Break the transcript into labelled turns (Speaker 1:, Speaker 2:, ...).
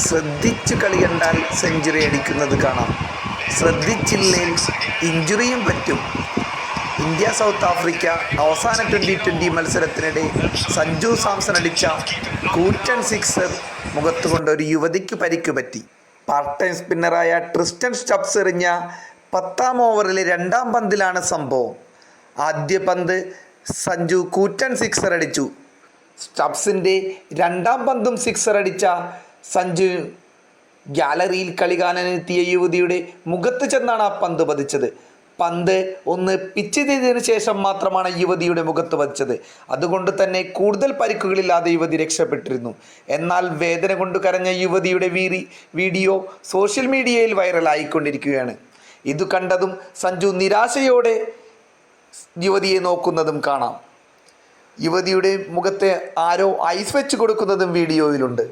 Speaker 1: ശ്രദ്ധിച്ചു കളി കണ്ടാൽ സെഞ്ചുറി അടിക്കുന്നത് കാണാം, ശ്രദ്ധിച്ചില്ലേൽ ഇഞ്ചുറിയും പറ്റും. ഇന്ത്യ സൗത്ത് ആഫ്രിക്ക അവസാന ട്വൻ്റി മത്സരത്തിനിടെ സഞ്ജു സാംസൺ അടിച്ച കൂറ്റൻ സിക്സർ മുഖത്തുകൊണ്ട് ഒരു യുവതിക്ക് പരിക്ക് പറ്റി. പാർട്ട് ടൈം സ്പിന്നറായ ട്രിസ്റ്റൻ സ്റ്റബ്സ് എറിഞ്ഞ 10ാം ഓവറിലെ 2ാം പന്തിലാണ് സംഭവം. ആദ്യ പന്ത് സഞ്ജു കൂറ്റൻ സിക്സർ അടിച്ചു. സ്റ്റബ്സിൻ്റെ 2ാം പന്തും സിക്സർ അടിച്ച സഞ്ജു ഗാലറിയിൽ കളി കാണാനെത്തിയ യുവതിയുടെ മുഖത്ത് ചെന്നാണ് ആ പന്ത് പതിച്ചത്. പന്ത് ഒന്ന് പിച്ച് ചെയ്തതിനു ശേഷം മാത്രമാണ് യുവതിയുടെ മുഖത്ത് പതിച്ചത്. അതുകൊണ്ട് തന്നെ കൂടുതൽ പരിക്കുകളില്ലാതെ യുവതി രക്ഷപ്പെട്ടിരുന്നു. എന്നാൽ വേദന കൊണ്ട് കരഞ്ഞ യുവതിയുടെ വീഡിയോ സോഷ്യൽ മീഡിയയിൽ വൈറലായിക്കൊണ്ടിരിക്കുകയാണ്. ഇത് കണ്ടതും സഞ്ജു നിരാശയോടെ യുവതിയെ നോക്കുന്നതും കാണാം. യുവതിയുടെ മുഖത്തെ ആരോ ഐസ് വെച്ച് കൊടുക്കുന്നതും വീഡിയോയിലുണ്ട്.